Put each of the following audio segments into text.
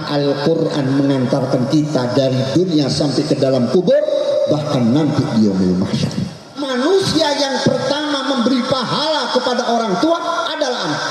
Al-Quran mengantarkan kita dari dunia sampai ke dalam kubur, bahkan nanti di yaumil mahsyar. Manusia yang pertama memberi pahala kepada orang tua adalah anak.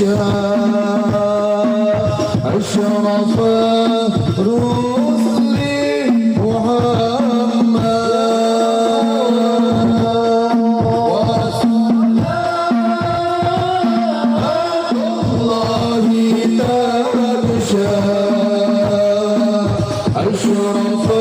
أشرف رسل محمد وصلاة الله تغشى أشرف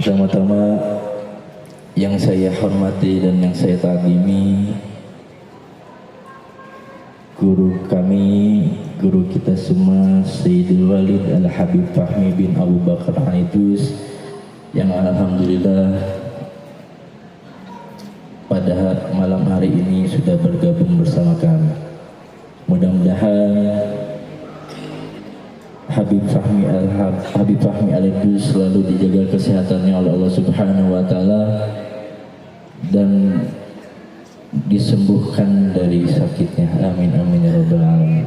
Pertama-tama yang saya hormati dan yang saya takzimi guru kami, guru kita semua Sayyidul Walid Al-Habib Fahmi bin Abu Bakar Aidus, yang alhamdulillah pada malam hari ini sudah bergabung bersama kami. Mudah-mudahan Habib Fahmi Al-Aidus selalu dijaga kesehatannya oleh Allah Subhanahu wa taala dan disembuhkan dari sakitnya. Amin amin ya rabbal alamin.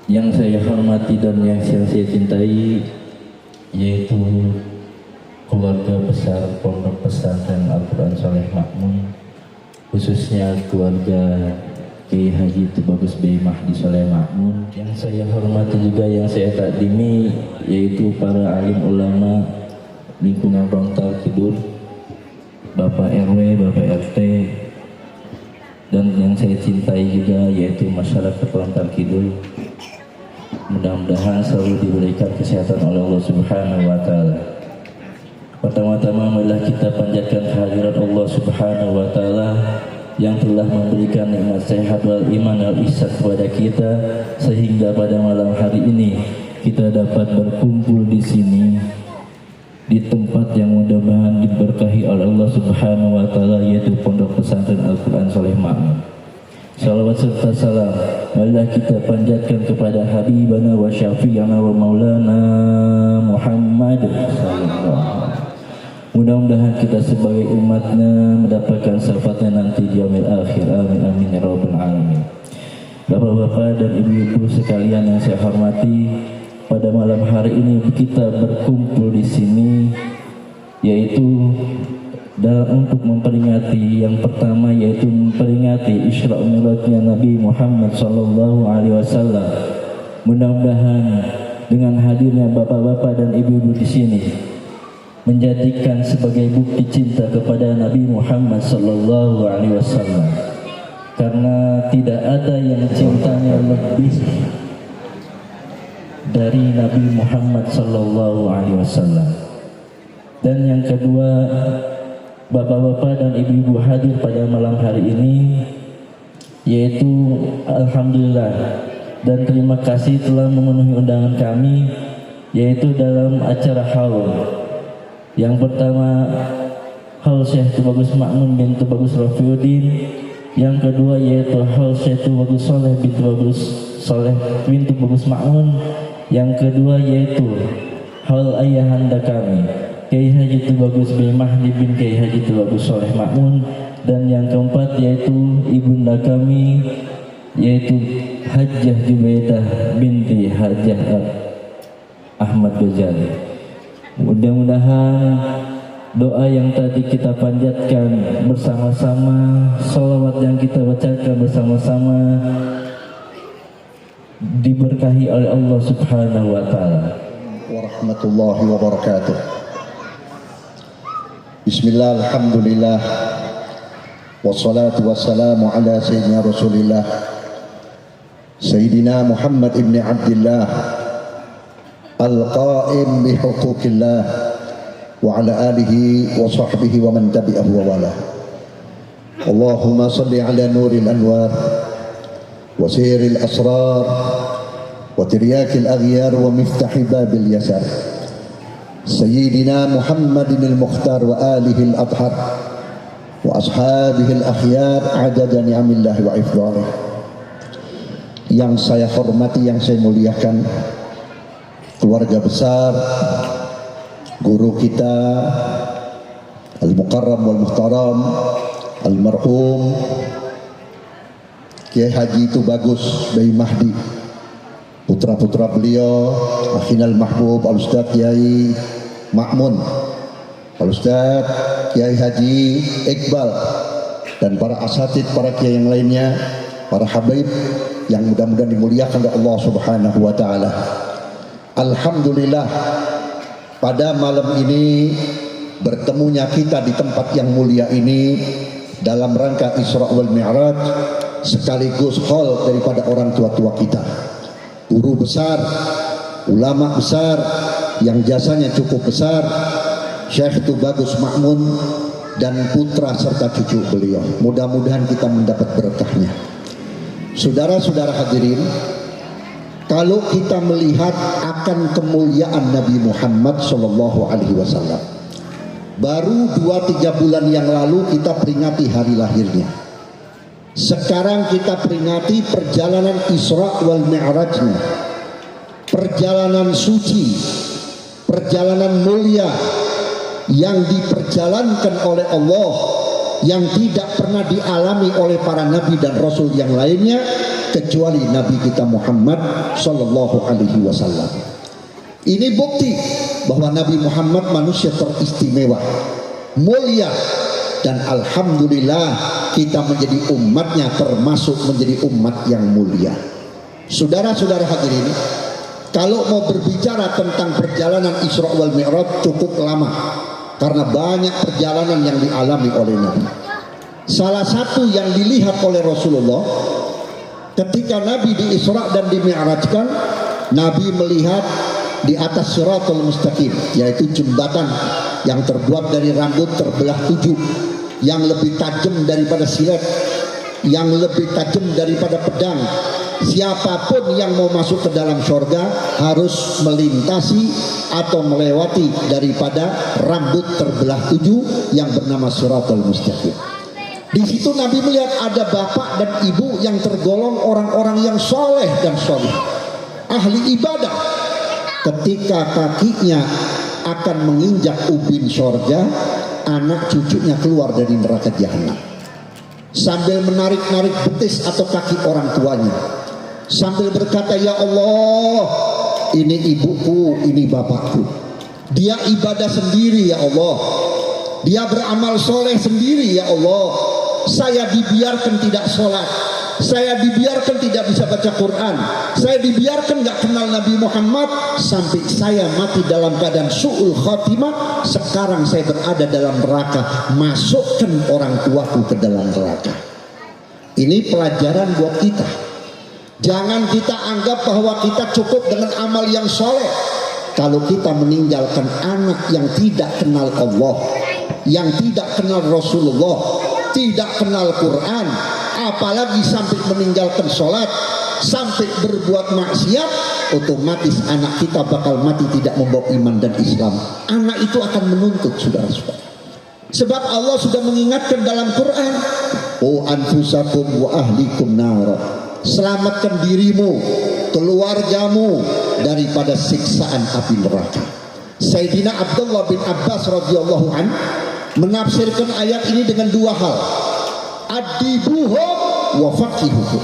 Yang saya hormati dan yang saya cintai yaitu keluarga besar Pondok Pesantren Al-Quran Shaleh Makmum, khususnya keluarga Kiai Haji Tubagus Bey Mahdi Soleh Makmun. Yang saya hormati juga, yang saya takdimi, yaitu para alim ulama lingkungan Rontal Kidul, Bapak RW, Bapak RT, dan yang saya cintai juga yaitu masyarakat Rontal Kidul. Mudah-mudahan selalu diberikan kesehatan oleh Allah Subhanahu wa Ta'ala. Pertama-tama marilah kita panjatkan kehadirat Allah Subhanahu wa Ta'ala yang telah memberikan nikmat sehat wal iman wal ihsan kepada kita, sehingga pada malam hari ini kita dapat berkumpul di sini di tempat yang mudah-mudahan diberkahi oleh Allah Subhanahu wa Ta'ala, yaitu Pondok Pesantren Al-Quran Soleh Makmun. Salawat serta salam marilah kita panjatkan kepada Habibana wa Syafi'ana wa Maulana Muhammad sallallahu. Mudah-mudahan kita sebagai umatnya mendapatkan syafaatnya nanti di yaumil akhir. Amin amin ya rabbal alamin. Bapak-bapak dan ibu-ibu sekalian yang saya hormati, pada malam hari ini kita berkumpul di sini yaitu untuk memperingati yang pertama, yaitu memperingati Isra Mi'rajnya Nabi Muhammad sallallahu alaihi wasallam. Mudah-mudahan dengan hadirnya bapak-bapak dan ibu-ibu di sini menjadikan sebagai bukti cinta kepada Nabi Muhammad sallallahu alaihi wasallam, karena tidak ada yang cintanya lebih dari Nabi Muhammad sallallahu alaihi wasallam. Dan yang kedua, bapak-bapak dan ibu-ibu hadir pada malam hari ini, yaitu alhamdulillah dan terima kasih telah memenuhi undangan kami, yaitu dalam acara haul. Yang pertama, haul Syekh Tubagus Makmun bin Tubagus Rafiuddin. Yang kedua yaitu haul Syekh Tubagus Soleh bin Tubagus Soleh bin Tubagus Makmun. Yang kedua yaitu haul ayahanda kami, Kiai Haji Tubagus Bey Mahdi bin Kiai Haji Tubagus Soleh Makmun. Dan yang keempat yaitu ibunda kami, yaitu Hajjah Jubaidah binti Hajjah Ahmad Ghazali. Mudah-mudahan doa yang tadi kita panjatkan bersama-sama, salawat yang kita bacakan bersama-sama diberkahi oleh Allah Subhanahu wa Ta'ala. Warahmatullahi wabarakatuh. Bismillah, alhamdulillah, wassalatu wassalamu ala sayyidina Rasulillah Sayyidina Muhammad ibn Abdillah Al-Qa'im bihuquqillah wa ala alihi wa sahbihi wa man tabi'ahu wa wala. Allahumma salli ala nuril anwar wa siril asrar wa tiryakil aghyar wa miftahi babil yasar Sayyidina Muhammadin al-Mukhtar wa alihi al-adhar wa ashabihi al-akhyar adada ni'amillahi wa ifdalih. Yang saya hormati, yang saya muliakan, keluarga besar, guru kita Al-Mukarram wal-Muhtaram Al-Marhum Kiai Haji Tubagus Bey Mahdi, putra-putra beliau, Akhinal Mahbub Al-Ustadz Kiai Makmun, Al-Ustadz Kiai Haji Iqbal, dan para asatid, para kiai yang lainnya, para habaib yang mudah-mudahan dimuliakan oleh Allah Subhanahu wa Ta'ala. Alhamdulillah, pada malam ini bertemunya kita di tempat yang mulia ini dalam rangka Isra wal Mi'raj, sekaligus haul daripada orang tua-tua kita, guru besar, ulama besar yang jasanya cukup besar, Syekh Tubagus Makmun dan putra serta cucu beliau. Mudah-mudahan kita mendapat berkahnya. Saudara-saudara hadirin, kalau kita melihat akan kemuliaan Nabi Muhammad Sallallahu Alaihi Wasallam, baru 2-3 bulan yang lalu kita peringati hari lahirnya. Sekarang kita peringati perjalanan Isra wal Mi'rajnya, perjalanan suci, perjalanan mulia yang diperjalankan oleh Allah, yang tidak pernah dialami oleh para nabi dan rasul yang lainnya kecuali Nabi kita Muhammad Sallallahu Alaihi Wasallam. Ini bukti bahwa Nabi Muhammad manusia teristimewa, mulia, dan alhamdulillah kita menjadi umatnya, termasuk menjadi umat yang mulia. Saudara-saudara hadirin, kalau mau berbicara tentang perjalanan Isra wal Mi'raj cukup lama, karena banyak perjalanan yang dialami oleh Nabi. Salah satu yang dilihat oleh Rasulullah ketika Nabi di Isra dan di Mi'rajkan, Nabi melihat di atas Siratul Mustaqim, yaitu jembatan yang terbuat dari rambut terbelah 7, yang lebih tajam daripada silet, yang lebih tajam daripada pedang. Siapapun yang mau masuk ke dalam surga harus melintasi atau melewati daripada rambut terbelah 7 yang bernama Siratul Mustaqim. Di situ Nabi melihat ada bapak dan ibu yang tergolong orang-orang yang soleh dan soleh, ahli ibadah. Ketika kakinya akan menginjak ubin surga, anak cucunya keluar dari neraka jahanam sambil menarik-narik betis atau kaki orang tuanya, sambil berkata, ya Allah, ini ibuku, ini bapakku, dia ibadah sendiri ya Allah, dia beramal soleh sendiri ya Allah, saya dibiarkan tidak sholat, saya dibiarkan tidak bisa baca Quran, saya dibiarkan gak kenal Nabi Muhammad, sampai saya mati dalam keadaan su'ul khatimah. Sekarang saya berada dalam neraka, masukkan orang tuaku ke dalam neraka. Ini pelajaran buat kita. Jangan kita anggap bahwa kita cukup dengan amal yang soleh. Kalau kita meninggalkan anak yang tidak kenal Allah, yang tidak kenal Rasulullah, tidak kenal Quran, apalagi sampai meninggalkan sholat, sampai berbuat maksiat, otomatis anak kita bakal mati tidak membawa iman dan Islam. Anak itu akan menuntut, saudara-saudara. Sebab Allah sudah mengingatkan dalam Quran, "O anfusakum wa ahlikum nar." Selamatkan dirimu, keluargamu daripada siksaan api neraka. Sayyidina Abdullah bin Abbas radhiyallahu an menafsirkan ayat ini dengan dua hal. Adibuhum wa faqihuhum.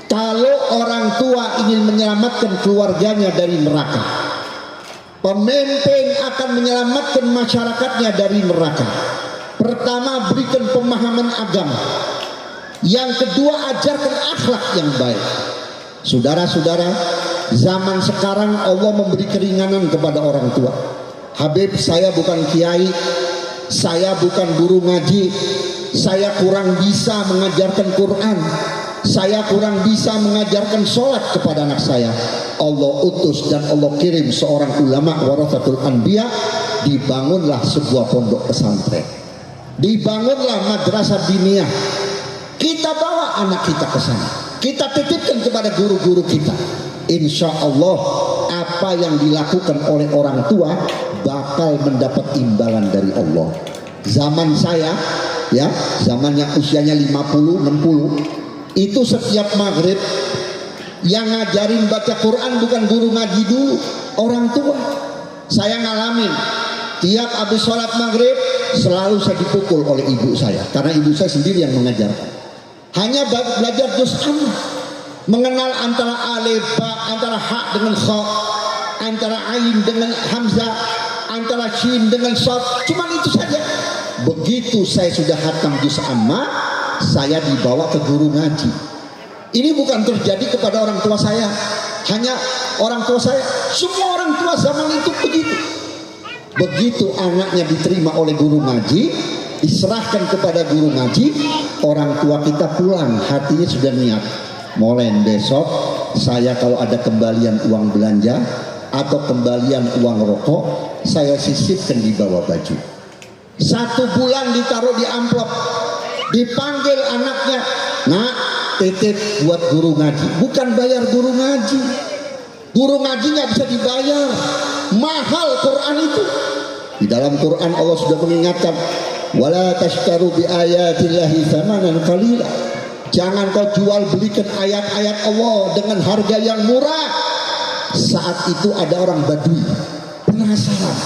Kalau orang tua ingin menyelamatkan keluarganya dari neraka, pemimpin akan menyelamatkan masyarakatnya dari neraka. Pertama, berikan pemahaman agama. Yang kedua, ajarkan akhlak yang baik. Saudara-saudara, zaman sekarang Allah memberi keringanan kepada orang tua. Habib, saya bukan kiai, saya bukan guru ngaji, saya kurang bisa mengajarkan Quran, saya kurang bisa mengajarkan sholat kepada anak saya. Allah utus dan Allah kirim seorang ulama warathatul anbiya, dibangunlah sebuah pondok pesantren, dibangunlah madrasah diniyah. Kita bawa anak kita ke sana, kita titipkan kepada guru-guru kita. Insya Allah apa yang dilakukan oleh orang tua bakal mendapat imbalan dari Allah. Zaman saya, ya, zaman yang usianya 50-60, itu setiap maghrib yang ngajarin baca Quran bukan guru ngaji dulu, orang tua. Saya ngalamin tiap habis sholat maghrib selalu saya dipukul oleh ibu saya, karena ibu saya sendiri yang mengajarkan. Hanya belajar juz amma, mengenal antara alif ba, antara ha dengan kha, antara ain dengan hamzah, antara shin dengan shad, cuman itu saja. Begitu saya sudah khatam juz amma, saya dibawa ke guru ngaji. Ini bukan terjadi kepada orang tua saya, hanya orang tua saya, semua orang tua zaman itu begitu. Begitu anaknya diterima oleh guru ngaji, diserahkan kepada guru ngaji, orang tua kita pulang hatinya sudah niat, mulai besok saya kalau ada kembalian uang belanja atau kembalian uang rokok, saya sisipkan di bawah baju. 1 bulan ditaruh di amplop, dipanggil anaknya, nak titip buat guru ngaji. Bukan bayar guru ngaji, guru ngaji nggak bisa dibayar, mahal Quran itu. Di dalam Quran Allah sudah mengingatkan, wala tashtaru bi ayatillahi thamanan qalila. Jangan kau jual belikan ayat-ayat Allah dengan harga yang murah. Saat itu ada orang Badui penasaran,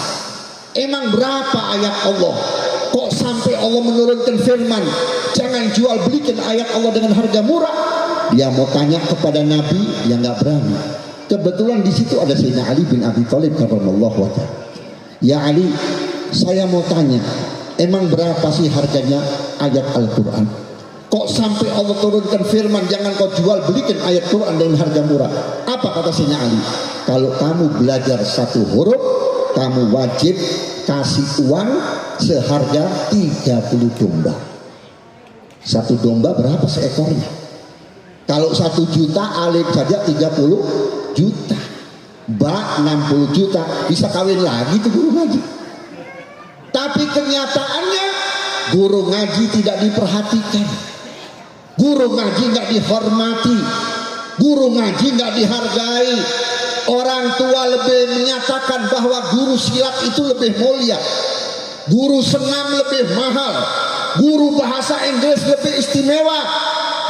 emang berapa ayat Allah? Kok sampai Allah menurunkan firman jangan jual belikan ayat Allah dengan harga murah? Dia mau tanya kepada Nabi, dia nggak berani. Kebetulan di situ ada Sayyidina Ali bin Abi Thalib karramallahu wajhah. Ya Ali, saya mau tanya, Emang berapa sih harganya ayat Al-Quran? Kok sampai Allah turunkan firman, jangan kau jual belikan ayat Quran dengan harga murah? Apa kata Sayyidina Ali? Kalau kamu belajar satu huruf, kamu wajib kasih uang seharga 30 domba. Satu domba berapa seekornya? Kalau 1 juta, alif saja 30 juta, ba 60 juta, bisa kawin lagi tuh guru ngaji. Tapi kenyataannya guru ngaji tidak diperhatikan, guru ngaji nggak dihormati, guru ngaji nggak dihargai. Orang tua lebih menyatakan bahwa guru silat itu lebih mulia, guru senam lebih mahal, guru bahasa Inggris lebih istimewa.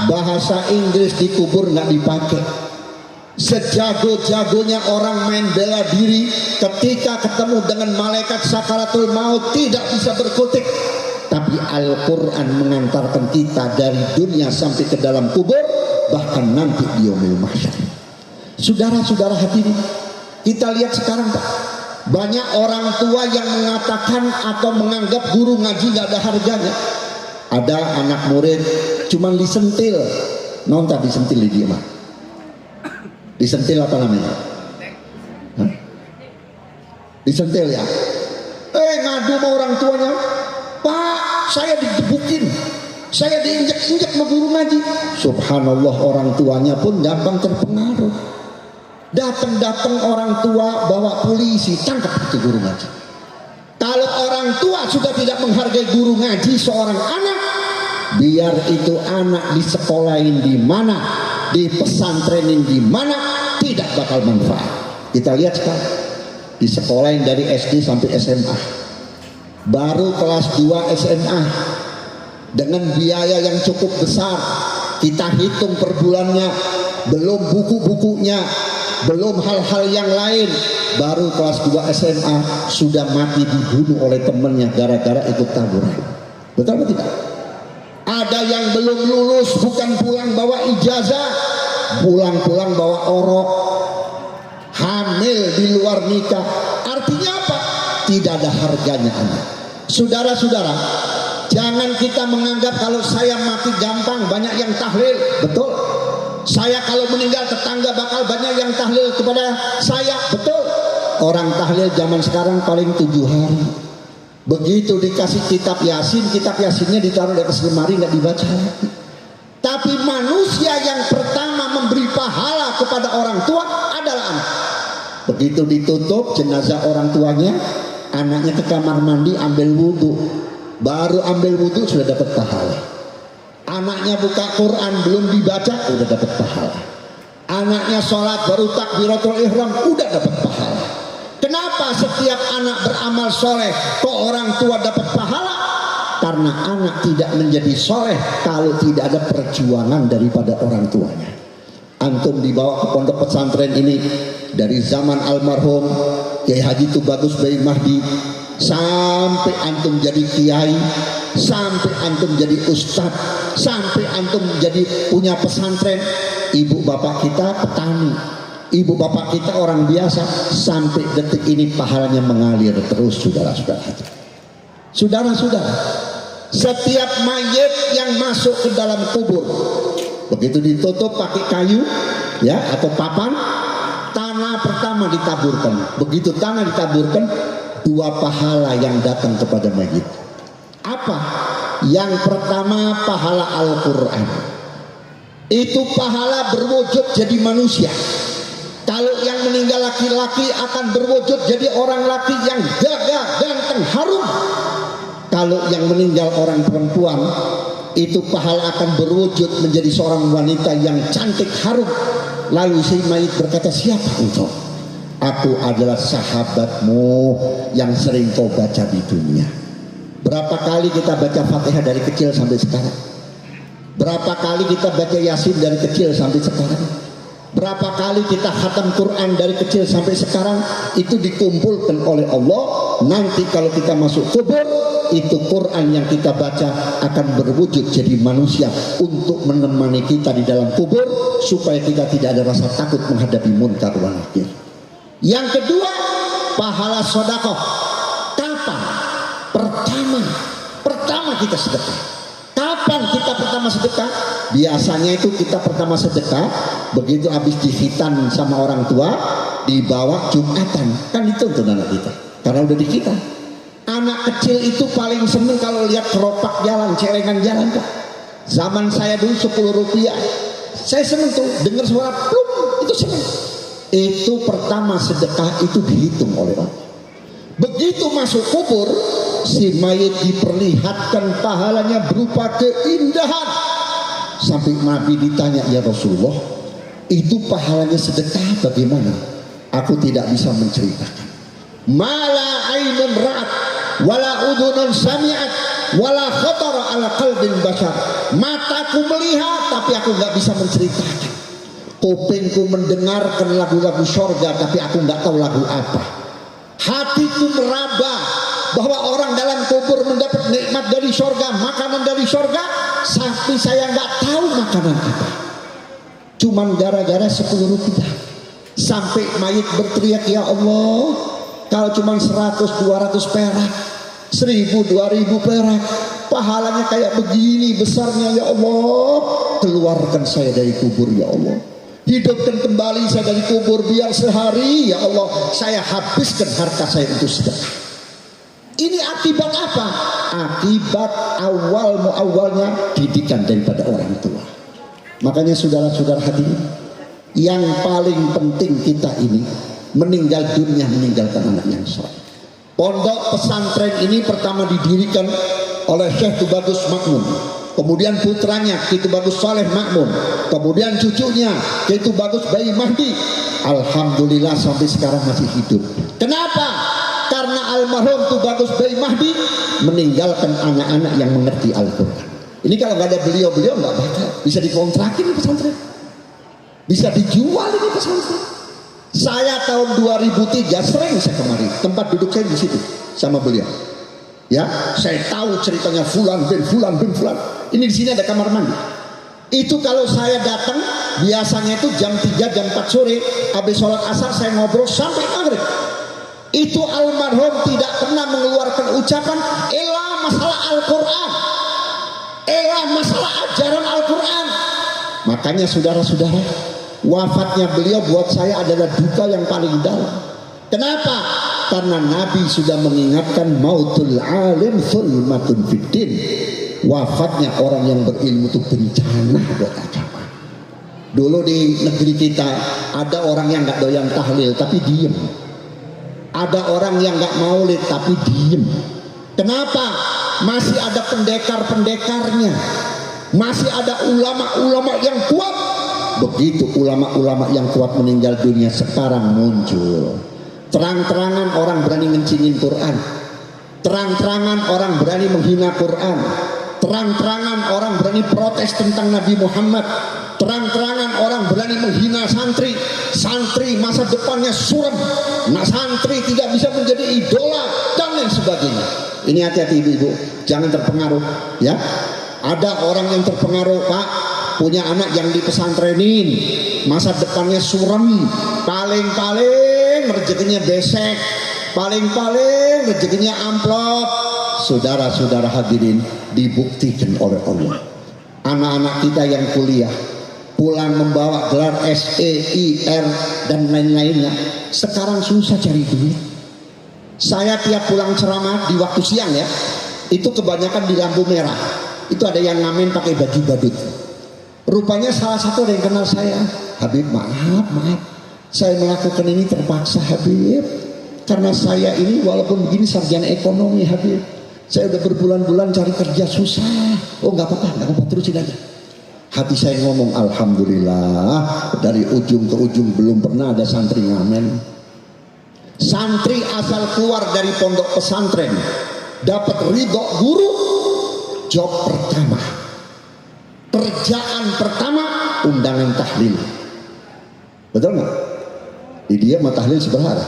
Bahasa Inggris dikubur nggak dipakai. Sejago-jagonya orang main bela diri, ketika ketemu dengan malaikat sakaratul maut tidak bisa berkutik. Tapi Al-Quran mengantarkan kita dari dunia sampai ke dalam kubur, bahkan nanti di yaumil mahsyar. Saudara-saudara hadirin, kita lihat sekarang Pak, banyak orang tua yang mengatakan atau menganggap guru ngaji nggak ada harganya. Ada anak murid cuman disentil, nonton disentil dia mah. Disentil apa namanya? Hah? Disentil ya. Ngadu sama orang tuanya, Pak, saya digebukin, saya diinjak-injak sama guru ngaji. Subhanallah, orang tuanya pun gampang terpengaruh. Datang orang tua bawa polisi, tangkap itu guru ngaji. Kalau orang tua sudah tidak menghargai guru ngaji seorang anak, biar itu anak disekolahin di mana, di pesantrenin di mana, tidak bakal manfaat. Kita lihat sekarang di sekolahin dari SD sampai SMA, baru kelas 2 SMA dengan biaya yang cukup besar. Kita hitung per bulannya, belum buku-bukunya, belum hal-hal yang lain. Baru kelas 2 SMA sudah mati dibunuh oleh temannya gara-gara ikut tawuran. Betul atau tidak? Ada yang belum lulus, bukan pulang bawa ijazah, pulang-pulang bawa orok, hamil di luar nikah. Artinya apa? Tidak ada harganya anak. Saudara-saudara, jangan kita menganggap kalau saya mati gampang, banyak yang tahlil. Betul. Saya kalau meninggal tetangga bakal banyak yang tahlil kepada saya. Betul. Orang tahlil zaman sekarang paling 7 hari. Begitu dikasih kitab yasinnya ditaruh di atas lemari, nggak dibaca lagi. Tapi manusia yang pertama memberi pahala kepada orang tua adalah anak. Begitu ditutup jenazah orang tuanya, anaknya ke kamar mandi ambil wudhu, baru ambil wudhu sudah dapat pahala. Anaknya buka Quran belum dibaca udah dapat pahala. Anaknya sholat baru takbiratul ihram udah dapat pahala. Kenapa setiap anak beramal soleh kok orang tua dapat pahala? Karena anak tidak menjadi soleh kalau tidak ada perjuangan daripada orang tuanya. Antum dibawa ke pondok pesantren ini dari zaman almarhum Kiai Haji Tubagus Bayi Mahdi, sampai antum jadi kiai, sampai antum jadi ustadz, sampai antum jadi punya pesantren. Ibu bapak kita petani, ibu bapak kita orang biasa, sampai detik ini pahalanya mengalir terus. Saudara-saudara, setiap mayit yang masuk ke dalam kubur, begitu ditutup pakai kayu ya atau papan, tanah pertama ditaburkan. Begitu tanah ditaburkan, 2 pahala yang datang kepada mayit. Apa? Yang pertama pahala Al-Quran. Itu pahala berwujud jadi manusia. Kalau yang meninggal laki-laki akan berwujud jadi orang laki yang gagah, ganteng, harum. Kalau yang meninggal orang perempuan, itu pahala akan berwujud menjadi seorang wanita yang cantik, harum. Lalu si mayit berkata, siapa engkau? Aku adalah sahabatmu yang sering kau baca di dunia. Berapa kali kita baca Fatihah dari kecil sampai sekarang? Berapa kali kita baca Yasin dari kecil sampai sekarang? Berapa kali kita khatam Quran dari kecil sampai sekarang? Itu dikumpulkan oleh Allah. Nanti kalau kita masuk kubur, itu Quran yang kita baca akan berwujud jadi manusia untuk menemani kita di dalam kubur, supaya kita tidak ada rasa takut menghadapi munkar wal nakir. Yang kedua, pahala sedekah. Kapan? Pertama pertama kita sedekah. Kapan kita pertama sedekah? Biasanya itu kita pertama sedekah begitu habis dihitan sama orang tua, dibawa Jumatan, kan dituntun anak kita karena udah di kita. Anak kecil itu paling seneng kalau lihat keropak jalan, celengan jalan, Pak. Zaman saya dulu 10 rupiah, saya seneng tuh dengar suara plum, itu seneng. Itu pertama sedekah itu dihitung oleh Allah. Begitu masuk kubur, si mayit diperlihatkan pahalanya berupa keindahan. Sampai Nabi ditanya, ya Rasulullah, itu pahalanya sedekah bagaimana? Aku tidak bisa menceritakan. Mala ainun ra'at wala udhunun sami'at wala khatara ala qalbin bashar. Mataku melihat tapi aku nggak bisa menceritakan. Kupingku mendengarkan lagu-lagu surga tapi aku nggak tahu lagu apa. Hatiku meraba bahwa orang dalam kubur mendapat nikmat dari surga, makanan dari surga, tapi saya nggak tahu makanan apa. Cuman gara-gara 10 rupiah. Sampai mayit berteriak, ya Allah, kalau cuma 100-200 perak, 1000-2000 perak, pahalanya kayak begini besarnya, ya Allah, keluarkan saya dari kubur, ya Allah, hidupkan kembali saya dari kubur biar sehari, ya Allah, saya habiskan harta saya untuk sedekah. Ini akibat apa? Akibat awalnya didikan daripada orang tua. Makanya saudara-saudara hadirin, yang paling penting kita ini meninggal dunia meninggalkan anak yang soleh. Pondok pesantren ini pertama didirikan oleh Syekh Tubagus Makmun, kemudian putranya Ki Tubagus Saleh Makmun, kemudian cucunya Ki Tubagus Bayi Mahdi. Alhamdulillah sampai sekarang masih hidup. Kenapa? Karena almarhum Tubagus Bayi Mahdi meninggalkan anak-anak yang mengerti Al-Quran. Ini kalau nggak ada beliau nggak bakal bisa dikontrakin di pesantren, bisa dijual ini pesantren. Saya tahun 2003 sering saya kemari, tempat duduk saya di situ sama beliau. Ya, saya tahu ceritanya fulan bin fulan bin fulan. Ini di sini ada kamar mandi. Itu kalau saya datang biasanya itu jam 3 jam 4 sore, habis sholat asar saya ngobrol sampai maghrib. Itu almarhum tidak pernah mengeluarkan ucapan elah masalah Al-Quran, elah masalah ajaran Al-Quran. Makanya saudara-saudara, wafatnya beliau buat saya adalah duka yang paling dalam. Kenapa? Karena Nabi sudah mengingatkan mautul alim zulmatun fiddin. Wafatnya orang yang berilmu itu bencana buat agama. Dulu di negeri kita ada orang yang nggak doyan tahlil tapi diem. Ada orang yang nggak maulid tapi diem. Kenapa? Masih ada pendekar-pendekarnya, masih ada ulama-ulama yang kuat. Begitu ulama-ulama yang kuat meninggal dunia, sekarang muncul terang-terangan orang berani mencingin Quran, terang-terangan orang berani menghina Quran, terang-terangan orang berani protes tentang Nabi Muhammad, terang-terangan orang berani menghina santri. Santri masa depannya suram, nah santri tidak bisa menjadi idola dan lain sebagainya. Ini hati-hati ibu-ibu, jangan terpengaruh ya. Ada orang yang terpengaruh, Pak, punya anak yang di pesantrenin, masa depannya suram, paling-paling rezekinya besek, paling-paling rezekinya amplop. Saudara-saudara hadirin, dibuktikan oleh Allah, anak-anak kita yang kuliah pulang membawa gelar SEIR dan lain-lainnya, sekarang susah cari duit. Saya tiap pulang ceramah di waktu siang ya, itu kebanyakan di lampu merah, itu ada yang ngamen pakai baju badut. Rupanya salah satu ada yang kenal saya, Habib, maaf, saya melakukan ini terpaksa Habib, karena saya ini walaupun begini sarjana ekonomi Habib, saya udah berbulan-bulan cari kerja susah. Oh nggak apa-apa, terusin aja. Hati saya ngomong, alhamdulillah, dari ujung ke ujung belum pernah ada santri ngamen. Santri asal keluar dari pondok pesantren dapat ridho guru, job pertama, kerjaan pertama, undangan tahlil. Betul nggak? Di dia mau tahlil seberapa?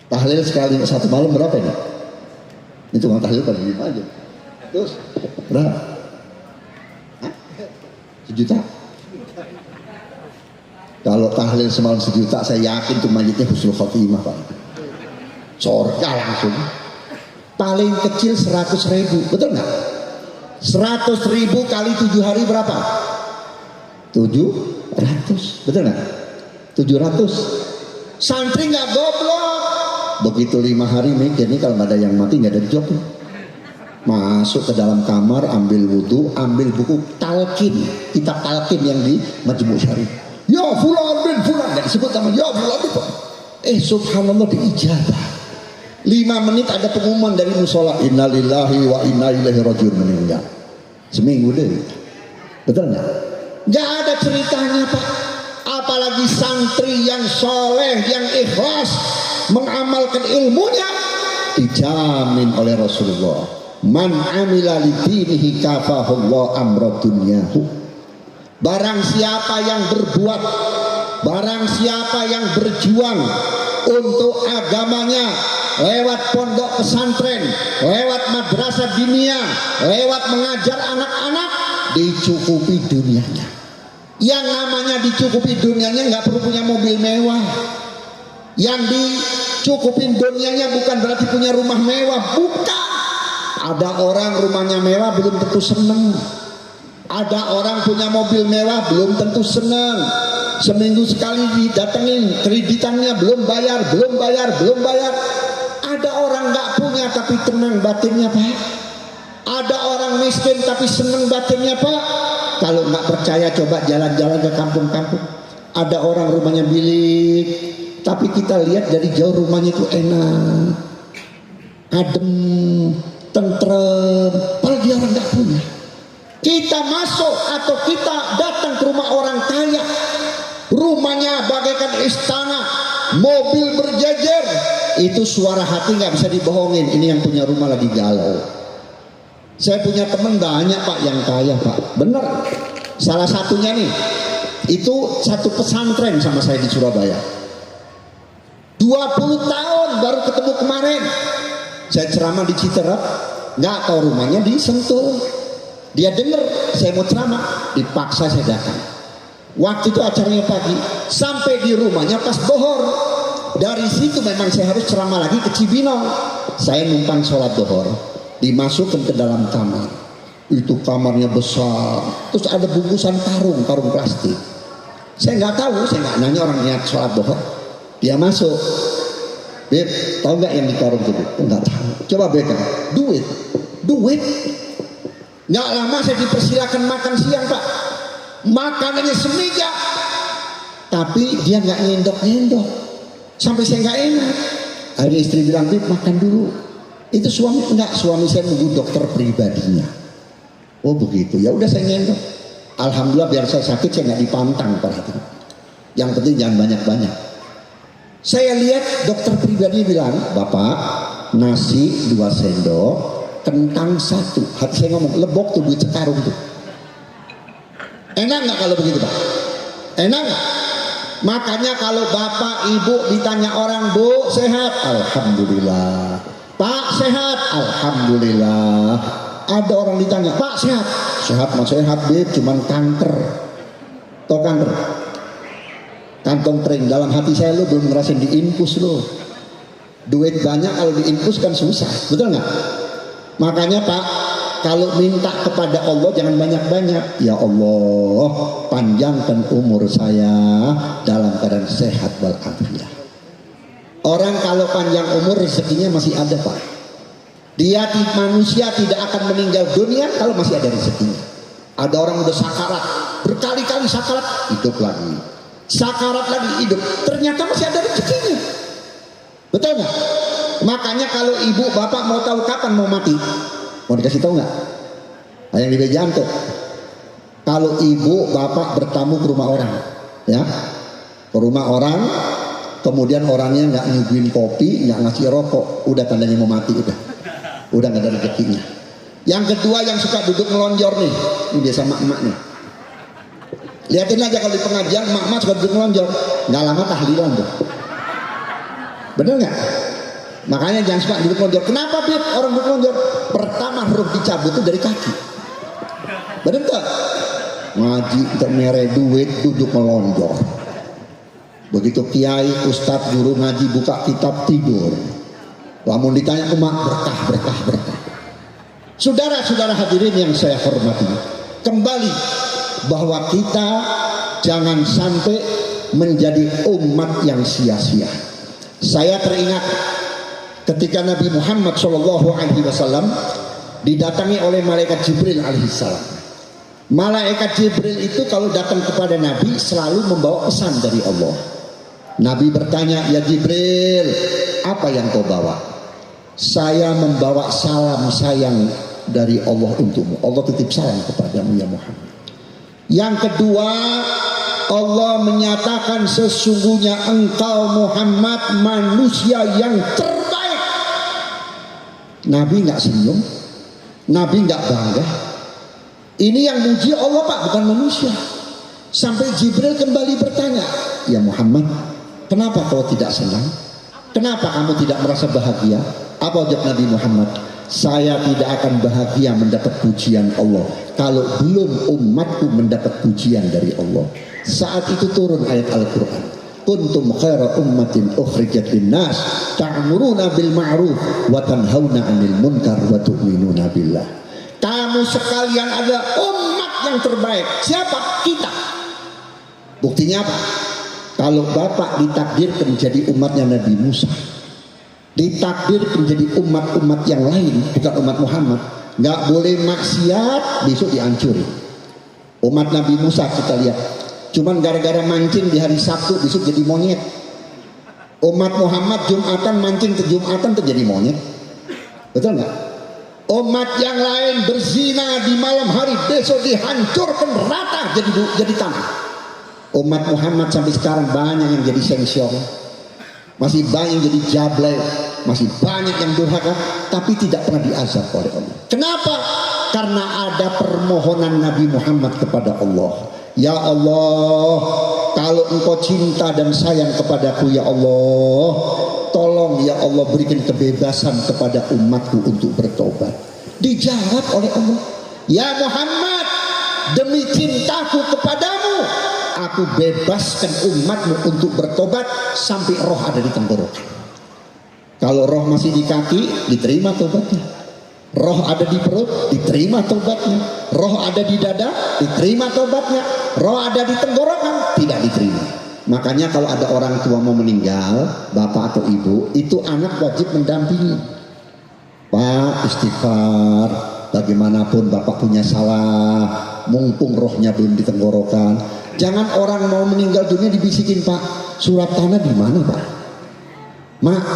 Tahlil sekali satu malam berapa ini? Itu nggak tahlil pada diem aja. Terus berapa? 1 juta. Kalau tahlil semalam 1 juta, saya yakin tuh mayitnya husnul khotimah Pak. Surga langsung. paling kecil 100.000, betul nggak? 100.000 kali 7 hari berapa? 700, betul nggak? 700. Santri nggak goblok. Begitu 5 hari mikir nih, kalau nggak ada yang mati nggak ada job. Masuk ke dalam kamar, ambil wudhu, ambil buku talqin, kitab talqin yang di Majmu' Syarif. Ya fulan bin fulan, nggak disebut nama ya fulan bin fulan. Subhanallah diijabah. 5 menit ada pengumuman dari musola, innalillahi wa inna ilaihi rajiun, meninggal. Seminggu deh. Betul nggak? Nggak ada ceritanya Pak. Apalagi santri yang soleh, yang ikhlas mengamalkan ilmunya, dijamin oleh Rasulullah, man amila lidinihi kafahullah amra dunyahu. Barang siapa yang berbuat, barang siapa yang berjuang untuk agamanya lewat pondok pesantren, lewat madrasah diniyah, lewat mengajar anak-anak, dicukupi dunianya. Yang namanya dicukupi dunianya nggak perlu punya mobil mewah. Yang dicukupin dunianya bukan berarti punya rumah mewah, bukan. Ada orang rumahnya mewah belum tentu seneng. Ada orang punya mobil mewah belum tentu seneng. Seminggu sekali didatengin, kreditannya belum bayar. Ada orang nggak punya tapi tenang batinnya Pak. Ada orang miskin tapi seneng batinnya Pak. Kalau nggak percaya coba jalan-jalan ke kampung-kampung. Ada orang rumahnya bilik, tapi kita lihat dari jauh rumahnya itu enak, adem, tentrem. Padahal dia orang nggak punya. Kita masuk atau kita datang ke rumah orang kaya, rumahnya bagaikan istana, mobil berjejer, itu suara hati nggak bisa dibohongin. Ini yang punya rumah lagi galau. Saya punya teman banyak Pak yang kaya Pak, bener. Salah satunya nih, itu satu pesantren sama saya di Surabaya. 20 tahun baru ketemu kemarin. Saya ceramah di Citerap, nggak tahu rumahnya di Sentul. Dia dengar saya mau ceramah, dipaksa saya datang. Waktu itu acaranya pagi, sampai di rumahnya pas bohor. Dari situ memang saya harus ceramah lagi ke Cibinong. Saya numpang sholat bohor, dimasukkan ke dalam kamar. Itu kamarnya besar, terus ada bungkusan karung plastik. Saya nggak tahu, saya nggak nanya orang niat sholat bohor. Dia masuk, Beb, tahu nggak yang di karung itu? Nggak tahu. Coba berikan duit. Nggak lama saya dipersilakan makan siang Pak. Makanannya semeja, tapi dia nggak nyendok. Sampai saya nggak enak. Akhirnya istri bilang, Beb makan dulu. Itu suami saya nunggu dokter pribadinya. Oh begitu, ya udah saya nyendok. Alhamdulillah biar saya sakit saya nggak dipantang perhatian. Yang penting jangan banyak-banyak. Saya lihat dokter pribadi bilang, Bapak nasi 2 sendok, kentang 1. Hati saya ngomong, lebok tuh duit sekarung tuh. Enak nggak kalau begitu Pak? Enak nggak? Makanya kalau bapak ibu ditanya orang, Bu sehat? Alhamdulillah. Pak sehat? Alhamdulillah. Ada orang ditanya, Pak sehat? Sehat mas sehat Beb, cuman kanker. Tau kanker? Kantong kering. Dalam hati saya lo belum ngerasain diinfus lo. Duit banyak kalau diinfus kan susah, betul nggak? Makanya Pak, kalau minta kepada Allah jangan banyak-banyak. Ya Allah, panjangkan umur saya dalam keadaan sehat walafiat. Orang kalau panjang umur rezekinya masih ada Pak. Manusia tidak akan meninggal dunia kalau masih ada rezekinya. Ada orang udah sakarat, berkali-kali sakarat, hidup lagi. Sakarat lagi, hidup. Ternyata masih ada rezekinya. Betul nggak? Makanya kalau ibu bapak mau tahu kapan mau mati, mau dikasih tahu nggak? Yang di Bejanto. Kalau ibu bapak bertamu ke rumah orang, ya, ke rumah orang, kemudian orangnya nggak nyuguhin kopi, nggak ngasih rokok, udah tandanya mau mati, udah nggak ada rezekinya. Yang kedua yang suka duduk ngelonjor nih, ini biasa emak-emak nih. Lihatin aja kalau di pengajian emak-emak suka duduk ngelonjor, nggak lama tahlilan tuh. Bener nggak? Makanya jangan suka duduk ngelonjor. Kenapa Bib orang duduk ngelonjor? Pertama huruf dicabut itu dari kaki. Bener nggak? Ngaji untuk mere duit duduk ngelonjor. Begitu kiai, ustadz, guru ngaji buka kitab tidur. Lamun ditanya umat berkah. Saudara-saudara hadirin yang saya hormati, kembali bahwa kita jangan sampai menjadi umat yang sia-sia. Saya teringat ketika Nabi Muhammad SAW didatangi oleh malaikat Jibril alaihissalam. Malaikat Jibril itu kalau datang kepada Nabi selalu membawa pesan dari Allah. Nabi bertanya, ya Jibril, apa yang kau bawa? Saya membawa salam sayang dari Allah untukmu. Allah titip salam kepadamu ya Muhammad. Yang kedua, Allah menyatakan sesungguhnya engkau Muhammad manusia yang terbaik. Nabi nggak senyum, Nabi nggak bangga. Ini yang muji Allah Pak, bukan manusia. Sampai Jibril kembali bertanya, ya Muhammad, kenapa kau tidak senang? Kenapa kamu tidak merasa bahagia? Apa jawab Nabi Muhammad? Saya tidak akan bahagia mendapat pujian Allah kalau belum umatku mendapat pujian dari Allah. Saat itu turun ayat Al-Quran, kuntum khaira ummatin ukhrijat linnas ta'muruna bil ma'ruf wa tanhauna 'anil munkar wa tu'minuna billah. Kamu sekalian adalah umat yang terbaik. Siapa? Kita. Buktinya apa? Kalau Bapak ditakdirkan menjadi umatnya Nabi Musa, ditakdirkan menjadi umat-umat yang lain, bukan umat Muhammad, nggak boleh maksiat, besok dihancurin. Umat Nabi Musa kita lihat, cuman gara-gara mancing di hari Sabtu besok jadi monyet. Umat Muhammad Jumatan mancing ke Jumatan terjadi monyet, betul nggak? Umat yang lain berzina di malam hari, besok dihancurkan rata jadi tanah. Umat Muhammad sampai sekarang banyak yang jadi sengsyong, masih banyak yang jadi jablay, masih banyak yang durhaka, tapi tidak pernah diazab oleh Allah. Kenapa? Karena ada permohonan Nabi Muhammad kepada Allah. Ya Allah, kalau engkau cinta dan sayang kepadaku ya Allah, tolong ya Allah berikan kebebasan kepada umatku untuk bertobat. Dijawab oleh Allah, ya Muhammad, demi cintaku kepadamu, aku bebaskan umatmu untuk bertobat sampai roh ada di tenggorokan. Kalau roh masih di kaki, diterima tobatnya. Roh ada di perut, diterima tobatnya. Roh ada di dada, diterima tobatnya. Roh ada di tenggorokan, tidak diterima. Makanya kalau ada orang tua mau meninggal, bapak atau ibu, itu anak wajib mendampingi. Pak, istighfar, bagaimanapun bapak punya salah, mumpung rohnya belum di tenggorokan. Jangan orang mau meninggal dunia dibisikin, Pak, surat tanah di mana Pak?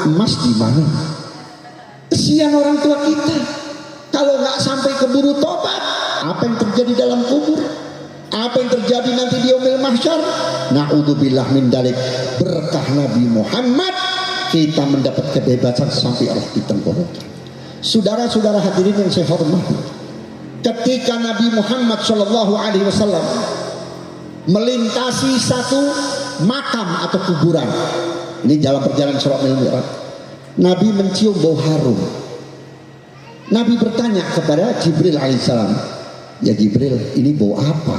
Emas di mana? Kesian orang tua kita. Kalau nggak sampai keburu tobat, apa yang terjadi dalam kubur? Apa yang terjadi nanti di yaumil mahsyar? Na'udzubillah min dalik. Berkah Nabi Muhammad kita mendapat kebebasan sampai roh di tenggorokan. Saudara-saudara hadirin yang saya hormati, ketika Nabi Muhammad SAW melintasi satu makam atau kuburan, ini dalam perjalanan Isra Mi'raj, Nabi mencium bau harum. Nabi bertanya kepada Jibril alaihissalam, ya Jibril, ini bau apa?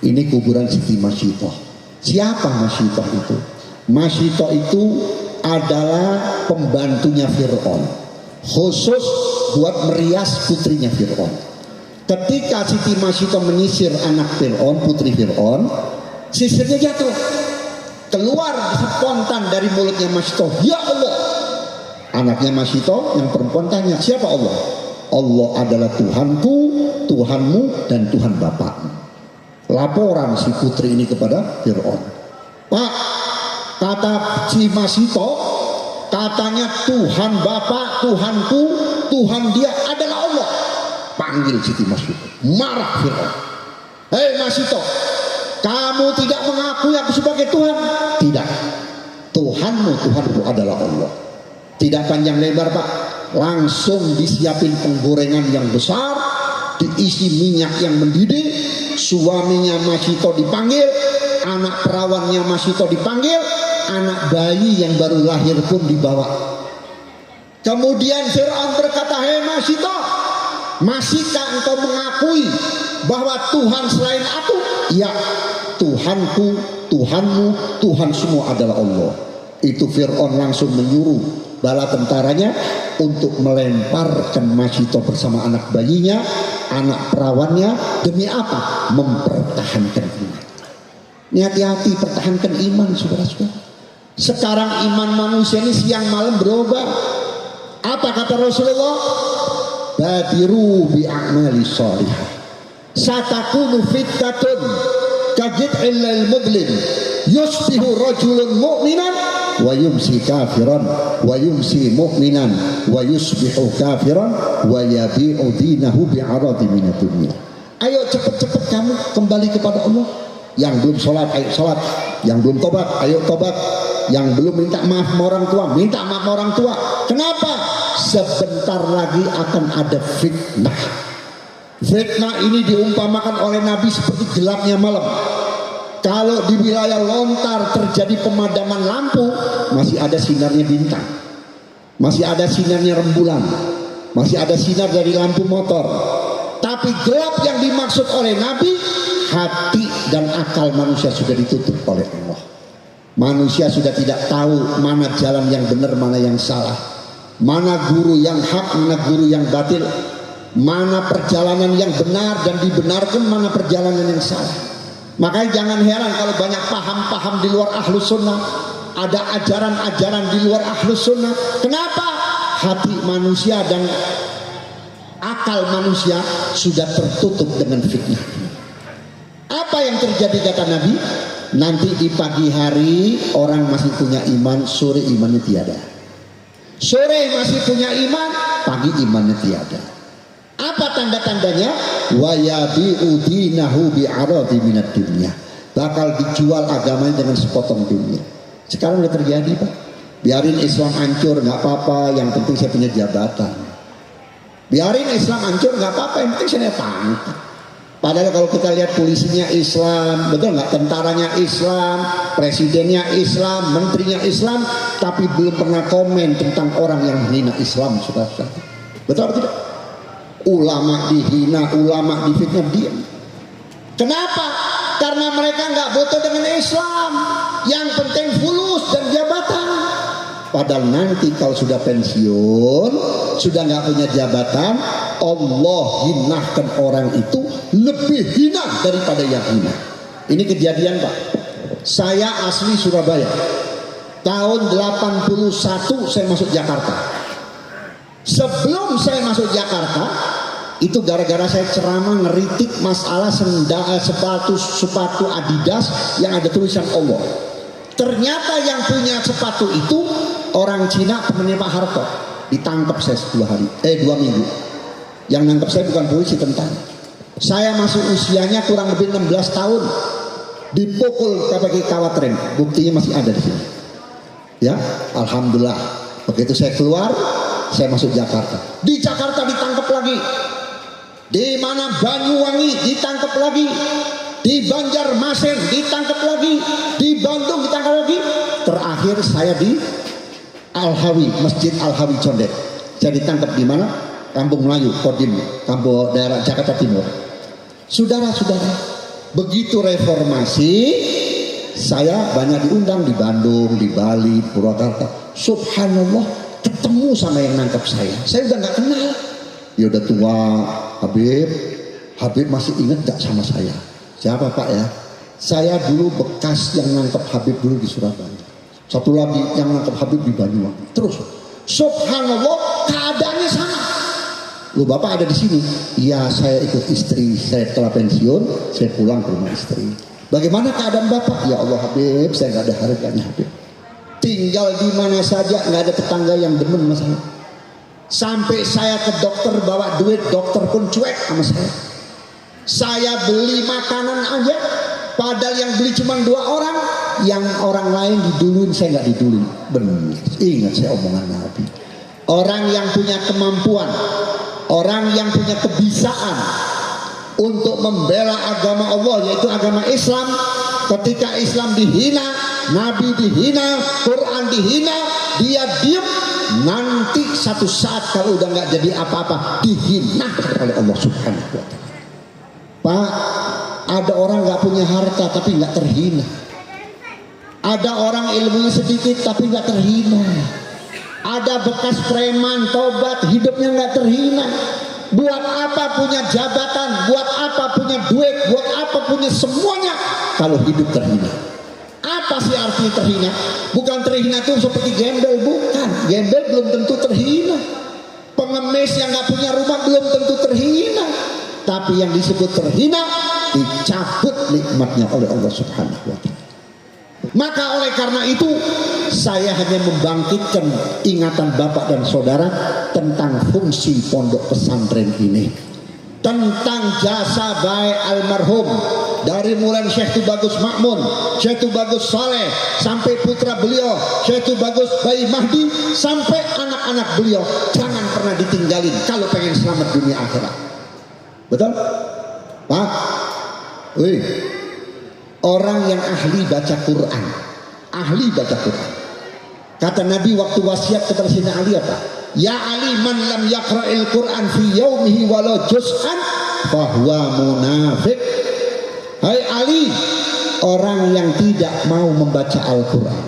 Ini kuburan Siti Masyitoh. Siapa Masyitoh itu? Masyitoh itu adalah pembantunya Fir'aun, khusus buat merias putrinya Fir'aun. Ketika Siti Masyitoh menyisir anak Fir'aun, putri Fir'aun, sisirnya jatuh. Keluar spontan dari mulutnya Masyitoh, ya Allah. Anaknya Masyitoh yang perempuan tanya, siapa Allah? Allah adalah Tuhanku, Tuhanmu, dan Tuhan bapakmu. Laporan si putri ini kepada Fir'aun. Pak, kata si Masyitoh, katanya Tuhan bapak, Tuhanku, Tuhan dia adalah Allah. Panggil Siti Masyitoh. Marah Fir'aun. Hei Masyitoh, kamu tidak mengakui aku sebagai Tuhan? Tidak. Tuhanmu, Tuhanku adalah Allah. Tidak panjang lebar Pak, langsung disiapin penggorengan yang besar, diisi minyak yang mendidih, suaminya Masyitoh dipanggil, anak perawannya Masyitoh dipanggil, anak bayi yang baru lahir pun dibawa. Kemudian Fir'aun berkata, hei Masyitoh, masihkah engkau mengakui bahwa Tuhan selain aku? Ya, Tuhanku, Tuhanmu, Tuhan semua adalah Allah. Itu Fir'aun langsung menyuruh bala tentaranya untuk melemparkan Masito bersama anak bayinya, anak perawannya, demi apa? Mempertahankan iman. Ini hati-hati, pertahankan iman, saudara-saudara. Sekarang iman manusia ini siang malam berubah. Apa kata Rasulullah? Badiru bi'amali sholihah, satakunu fitnatun kajid'il lil mudlim, yusbihu rajulun mu'minan wa yumsi kafiran, wa yumsi mu'minan wa yusbihu kafiran, wa yabi'u dinahu bi'aradi minad dunya. Ayo cepat-cepat kamu kembali kepada Allah. Yang belum sholat, ayo sholat. Yang belum tobat, ayo tobat. Yang belum minta maaf sama orang tua, minta maaf sama orang tua. Kenapa? Sebentar lagi akan ada fitnah. Fitnah ini diumpamakan oleh Nabi seperti gelapnya malam. Kalau di wilayah lontar terjadi pemadaman lampu, masih ada sinarnya bintang, masih ada sinarnya rembulan, masih ada sinar dari lampu motor. Tapi gelap yang dimaksud oleh Nabi, hati dan akal manusia sudah ditutup oleh Allah. Manusia sudah tidak tahu mana jalan yang benar, mana yang salah, mana guru yang hak, mana guru yang batil, mana perjalanan yang benar dan dibenarkan, mana perjalanan yang salah. Makanya jangan heran kalau banyak paham-paham di luar ahlus sunnah, ada ajaran-ajaran di luar ahlus sunnah. Kenapa? Hati manusia dan akal manusia sudah tertutup dengan fitnah. Apa yang terjadi kata Nabi? Nanti di pagi hari orang masih punya iman, sore imannya tiada. Sore masih punya iman, pagi imannya tiada. Apa tanda-tandanya? Wa yabi'u dinahu bi'aradi minad dunya. Bakal dijual agamanya dengan sepotong dunia. Sekarang udah terjadi, Pak. Biarin Islam hancur, nggak apa-apa. Yang penting saya punya jabatan. Biarin Islam hancur, nggak apa-apa. Yang penting saya pangkat. Padahal kalau kita lihat polisinya Islam, betul nggak? Tentaranya Islam, presidennya Islam, menterinya Islam, tapi belum pernah komen tentang orang yang menghina Islam, saudara-saudara. Betul atau tidak? Ulama dihina, ulama difitnah, diam. Kenapa? Karena mereka nggak butuh dengan Islam. Yang penting fulus dan jabatan. Padahal nanti kalau sudah pensiun, sudah nggak punya jabatan, Allah hinahkan orang itu lebih hina daripada yang hina. Ini kejadian, Pak. Saya asli Surabaya. Tahun 81 saya masuk Jakarta. Sebelum saya masuk Jakarta, itu gara-gara saya ceramah ngeritik masalah sepatu Adidas yang ada tulisan Allah. Ternyata yang punya sepatu itu orang Cina, temannya Pak Harto. Ditangkap saya 2 minggu. Yang nangkap saya bukan polisi, tentara. Saya masuk usianya kurang lebih 16 tahun. Dipukul pakai kawat rem. Buktinya masih ada di sini. Ya, alhamdulillah. Begitu saya keluar, saya masuk Jakarta. Di Jakarta ditangkap lagi. Di mana Banyuwangi ditangkap lagi. Di Banjarmasin ditangkap lagi. Di Bandung ditangkap lagi. Terakhir saya di Al-Hawi, Masjid Al-Hawi Condet. Saya ditangkap di mana? Kampung Melayu, Kodim, kampung daerah Jakarta Timur. Saudara-saudara, begitu reformasi, saya banyak diundang di Bandung, di Bali, Purwakarta. Subhanallah, ketemu sama yang nangkap saya. Saya udah nggak kenal. Ya udah tua, Habib masih ingat gak sama saya? Siapa Pak ya? Saya dulu bekas yang nangkap Habib dulu di Surabaya. Satu lagi yang nangkap Habib di Banyuwangi. Terus, subhanallah, keadaannya sama. Lu Bapak ada di sini? Iya, saya ikut istri. Saya setelah pensiun, saya pulang ke rumah istri. Bagaimana keadaan Bapak? Ya Allah Habib, saya nggak ada harganya Habib. Tinggal di mana saja, nggak ada tetangga yang demen sama saya. Sampai saya ke dokter bawa duit, dokter pun cuek sama saya. Saya beli makanan aja, padahal yang beli cuma 2 orang, yang orang lain diduluin, saya nggak diduluin. Benar, ingat saya omongan Nabi. Orang yang punya kemampuan, orang yang punya kebisaan untuk membela agama Allah, yaitu agama Islam, ketika Islam dihina, Nabi dihina, Quran dihina, dia diam. Nanti satu saat kalau udah nggak jadi apa-apa, dihina oleh Allah Subhanahu wa Ta'ala. Pak, ada orang nggak punya harta tapi nggak terhina. Ada orang ilmunya sedikit tapi nggak terhina. Ada bekas preman, tobat, hidupnya nggak terhina. Buat apa punya jabatan, buat apa punya duit, buat apa punya semuanya kalau hidup terhina. Apa sih arti terhina? Bukan terhina itu seperti gembel, bukan. Gembel belum tentu terhina. Pengemis yang nggak punya rumah belum tentu terhina. Tapi yang disebut terhina, dicabut nikmatnya oleh Allah Subhanahu wa Ta'ala. Maka oleh karena itu saya hanya membangkitkan ingatan Bapak dan Saudara tentang fungsi pondok pesantren ini, tentang jasa baik almarhum dari mulai Syekh Tubagus Makmun, Syekh Tubagus Saleh, sampai putra beliau Syekh Tubagus Bayi Mahdi, sampai anak-anak beliau. Jangan pernah ditinggalin kalau pengen selamat dunia akhirat. Betul? Pak? Wih. Orang yang ahli baca Quran, ahli baca Quran. Kata Nabi waktu wasiat kepada Sayyidina Ali apa? Ya Ali, man lam yaqra'il Quran fi yaumihi walau juz'an fahuwa munafiq. Hai Ali, orang yang tidak mau membaca Al-Quran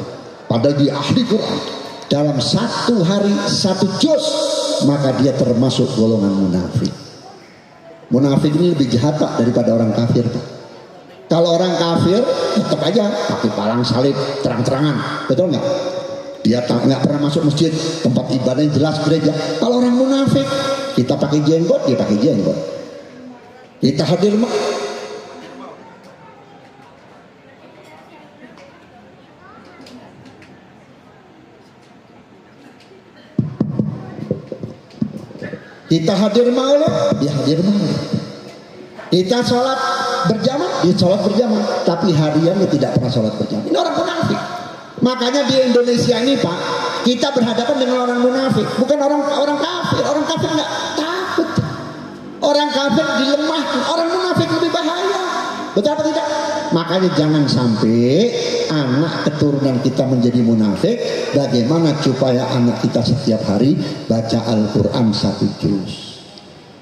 padahal dia ahli Quran dalam satu hari satu juz, maka dia termasuk golongan munafik. Munafik ini lebih jahat Pak daripada orang kafir Pak. Kalau orang kafir tetap aja pakai palang salib terang-terangan, betul nggak? Dia nggak pernah masuk masjid, tempat ibadahnya jelas gereja. Kalau orang munafik, kita pakai jenggot, dia pakai jenggot. Kita hadir maulid, dia hadir maulid. Kita sholat berjamaah, dia sholat berjamaah, tapi hariannya tidak pernah sholat berjamaah. Ini orang munafik. Makanya di Indonesia ini Pak, kita berhadapan dengan orang munafik, bukan orang kafir. Orang kafir nggak takut. Orang kafir dilemahkan, orang munafik lebih bahaya. Betul apa tidak? Makanya jangan sampai anak keturunan kita menjadi munafik. Bagaimana supaya anak kita setiap hari baca Al-Quran 1 juz.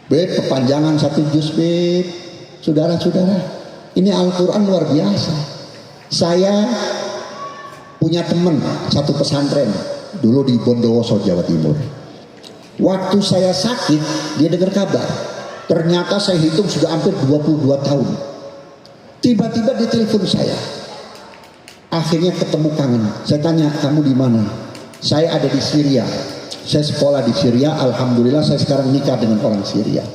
Beb, kepanjangan 1 juz Beb. Saudara-saudara, ini Al-Quran luar biasa. Saya punya teman satu pesantren dulu di Bondowoso, Jawa Timur. Waktu saya sakit, dia dengar kabar. Ternyata saya hitung sudah hampir 22 tahun. Tiba-tiba dia telepon saya. Akhirnya ketemu kangen. Saya tanya, kamu di mana? Saya ada di Syria. Saya sekolah di Syria. Alhamdulillah saya sekarang nikah dengan orang Syria.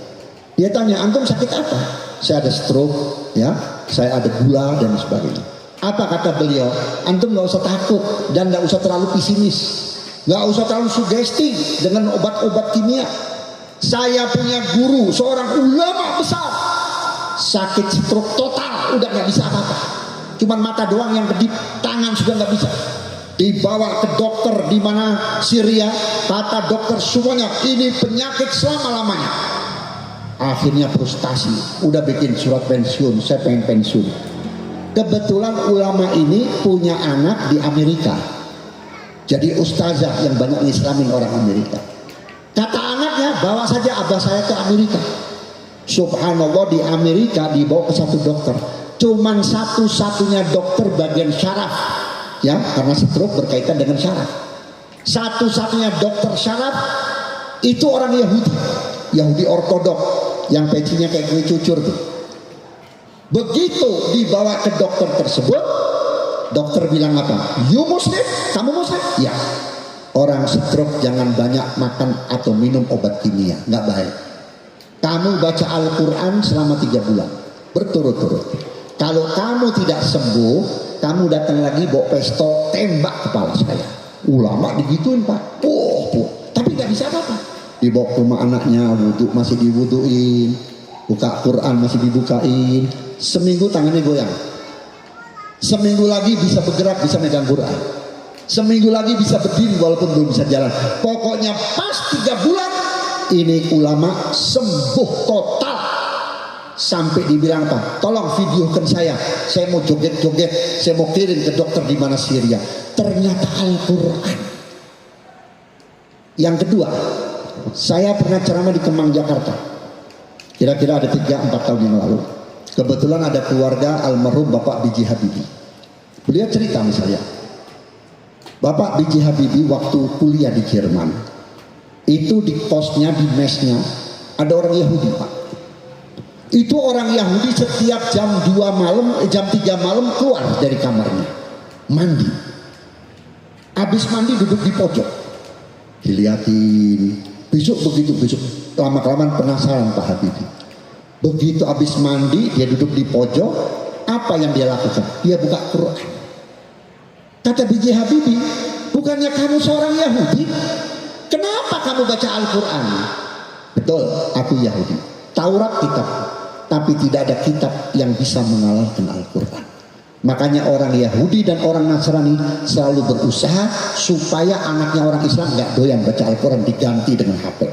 Dia tanya, antum sakit apa? Saya ada stroke, ya, saya ada gula dan sebagainya. Apa kata beliau? Antum nggak usah takut dan nggak usah terlalu pesimis, nggak usah terlalu sugesti dengan obat-obat kimia. Saya punya guru, seorang ulama besar, sakit stroke total, udah nggak bisa apa-apa, cuman mata doang yang kedip, tangan sudah nggak bisa. Dibawa ke dokter di mana Syria, kata dokter semuanya ini penyakit selama-lamanya. Akhirnya frustasi, udah bikin surat pensiun, saya pengen pensiun. Kebetulan ulama ini punya anak di Amerika, jadi ustazah yang banyak ngislamin orang Amerika. Kata anaknya, bawa saja abah saya ke Amerika. Subhanallah, di Amerika dibawa ke satu dokter, cuman satu-satunya dokter bagian syaraf, ya, karena stroke berkaitan dengan syaraf. Satu-satunya dokter syaraf itu orang Yahudi ortodok yang pecinya kayak kue cucur tuh. Begitu dibawa ke dokter tersebut, dokter bilang apa? You Muslim? Kamu Muslim? Ya. Orang stroke jangan banyak makan atau minum obat kimia, nggak baik. Kamu baca Al-Quran selama 3 bulan berturut-turut. Kalau kamu tidak sembuh, kamu datang lagi bawa pistol tembak kepala saya. Ulama digituin Pak. Tapi nggak bisa apa-apa. Dibawa ke rumah anaknya, wudhu masih diwuduin, buka Quran masih dibukain. Seminggu tangannya goyang, seminggu lagi bisa bergerak, bisa megang Quran, seminggu lagi bisa berdiri walaupun belum bisa jalan. Pokoknya pas 3 bulan ini ulama sembuh total. Sampai dibilang apa? Tolong videokan saya mau joget-joget, saya mau kirim ke dokter di mana Syria. Ternyata Al-Quran. Yang kedua, saya pernah ceramah di Kemang, Jakarta. Kira-kira ada 3-4 tahun yang lalu. Kebetulan ada keluarga almarhum Bapak B.J. Habibie. Beliau cerita misalnya, Bapak B.J. Habibie waktu kuliah di Jerman, itu di kosnya, di mesnya ada orang Yahudi, Pak. Itu orang Yahudi setiap jam 2 malam, jam 3 malam keluar dari kamarnya, mandi. Habis mandi duduk di pojok, dilihatin. Besok begitu, besok lama-kelamaan penasaran Pak Habibie. Begitu habis mandi dia duduk di pojok, apa yang dia lakukan? Dia buka Quran. Kata B.J. Habibie, bukannya kamu seorang Yahudi? Kenapa kamu baca Al-Quran? Betul, aku Yahudi. Taurat kitab, tapi tidak ada kitab yang bisa mengalahkan Al-Quran. Makanya orang Yahudi dan orang Nasrani selalu berusaha supaya anaknya orang Islam nggak doyan baca Al-Quran, diganti dengan HP.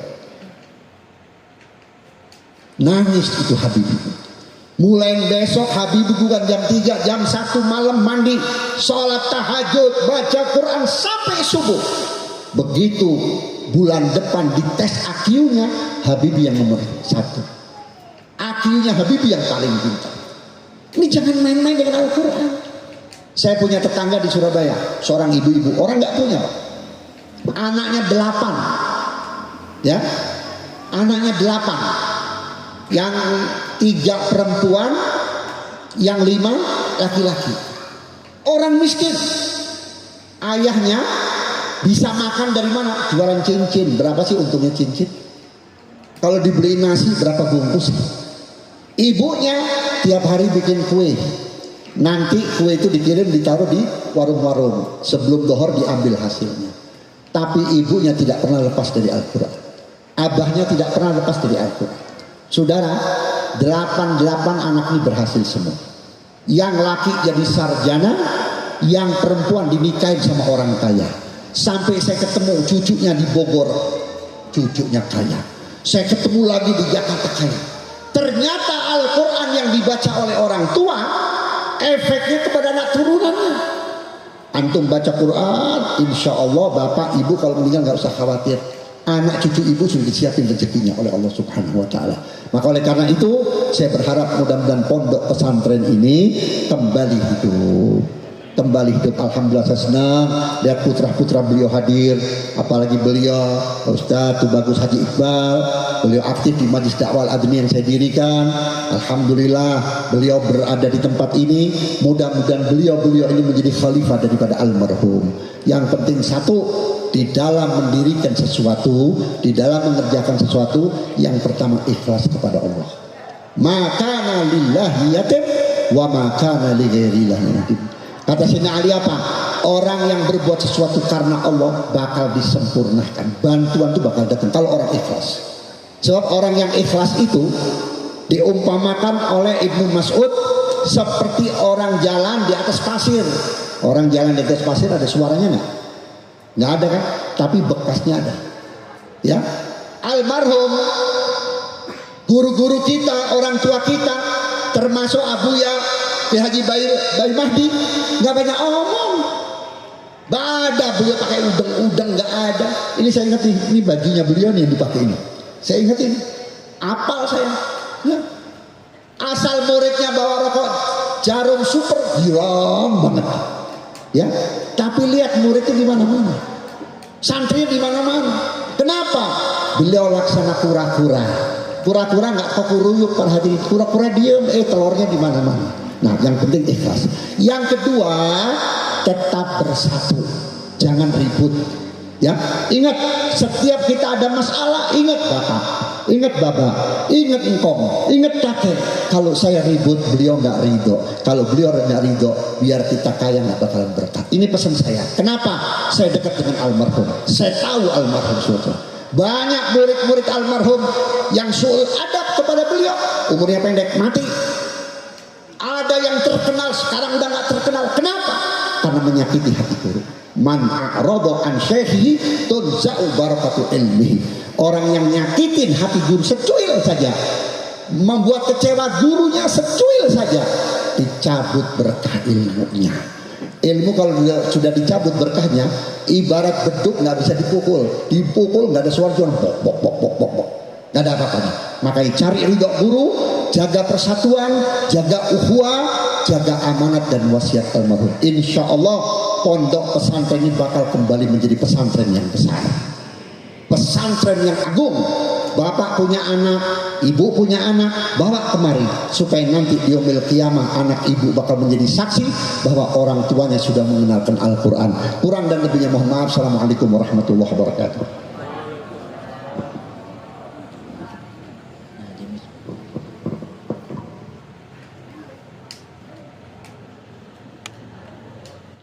Nangis itu Habibie. Mulai besok Habibie bukan jam 3, jam 1 malam mandi, sholat tahajud, baca Quran sampai subuh. Begitu bulan depan dites IQ-nya, Habibie yang nomor 1. IQ-nya Habibie yang paling pintar. Ini jangan main-main dengan Al-Quran. Saya punya tetangga di Surabaya, seorang ibu-ibu, orang nggak punya, anaknya 8, ya, anaknya 8, yang 3 perempuan, yang 5 laki-laki. Orang miskin. Ayahnya bisa makan dari mana? Jualan cincin. Berapa sih untungnya cincin? Kalau dibeli nasi berapa bungkus? Ibunya tiap hari bikin kue. Nanti kue itu dikirim, ditaruh di warung-warung. Sebelum dohor diambil hasilnya. Tapi ibunya tidak pernah lepas dari Al-Quran. Abahnya tidak pernah lepas dari Al-Quran. Saudara, 8 anak ini berhasil semua. Yang laki jadi sarjana, yang perempuan dinikahin sama orang kaya. Sampai saya ketemu cucunya di Bogor, cucunya kaya. Saya ketemu lagi di Jakarta kaya. Ternyata Al-Quran yang dibaca oleh orang tua, efeknya kepada anak turunannya. Antum baca Quran, insya Allah bapak ibu kalau meninggal nggak usah khawatir. Anak cucu ibu sudah disiapin rezekinya oleh Allah Subhanahu wa Ta'ala. Maka oleh karena itu saya berharap mudah-mudahan pondok pesantren ini kembali hidup. Kembali hidup. Alhamdulillah saya senang lihat putra-putra beliau hadir, apalagi beliau Ustaz Tubagus Haji Iqbal, beliau aktif di Majlis Dakwah Al-Admi yang saya dirikan. Alhamdulillah beliau berada di tempat ini. Mudah-mudahan beliau ini menjadi khalifah daripada almarhum. Yang penting satu, di dalam mendirikan sesuatu, di dalam mengerjakan sesuatu, yang pertama ikhlas kepada Allah. Maka lillahi yatim wa maka li ghairillahi yatim. Kata Sayyidina Ali apa? Orang yang berbuat sesuatu karena Allah bakal disempurnakan. Bantuan itu bakal datang kalau orang ikhlas. Sebab orang yang ikhlas itu diumpamakan oleh Ibnu Mas'ud seperti orang jalan di atas pasir. Orang jalan di atas pasir ada suaranya nggak? Nggak ada kan? Tapi bekasnya ada. Ya, almarhum guru-guru kita, orang tua kita, termasuk Abuya Haji Bayi Mahdi, nggak banyak omong. Nggak ada beliau pakai udeng-udeng, nggak ada. Ini saya ingat ini bajunya beliau nih yang dipakai ini. Saya ingat ini. Apal saya. Ya. Asal muridnya bawa rokok Jarum Super, girang banget. Ya, tapi lihat muridnya di mana-mana, santri di mana-mana. Kenapa? Beliau laksana kura-kura. Kura-kura nggak kekuruyuk pada hati. Kura-kura diem, telurnya di mana-mana. Nah, yang penting ikhlas. Yang kedua, tetap bersatu, jangan ribut. Ya, ingat setiap kita ada masalah, ingat bapak, ingat baba, ingat engkong, ingat kakek. Kalau saya ribut, beliau nggak ridho. Kalau beliau nggak ridho, biar kita kaya nggak bakalan berkah. Ini pesan saya. Kenapa? Saya dekat dengan almarhum. Saya tahu almarhum saudara. Banyak murid-murid almarhum yang suul adab kepada beliau, umurnya pendek, mati. Ada yang terkenal, sekarang udah nggak terkenal. Kenapa? Karena menyakiti hati guru. Man a'rada an syekhi tunza'u barakatu ilmihi. Orang yang nyakitin hati guru secuil saja, membuat kecewa gurunya secuil saja, dicabut berkah ilmunya. Ilmu kalau sudah dicabut berkahnya, ibarat beduk nggak bisa dipukul. Dipukul nggak ada suara, cuma pok pok pok pok pok, nggak ada apa-apanya. Makanya cari ridho guru, jaga persatuan, jaga ukhuwah, jaga amanat dan wasiat almarhum. Insya Allah pondok pesantren ini bakal kembali menjadi pesantren yang besar, pesantren yang agung. Bapak punya anak, ibu punya anak, bawa kemari supaya nanti di yaumil qiyamah anak ibu bakal menjadi saksi bahwa orang tuanya sudah mengenalkan Al-Quran. Kurang dan lebihnya mohon maaf. Assalamualaikum warahmatullahi wabarakatuh.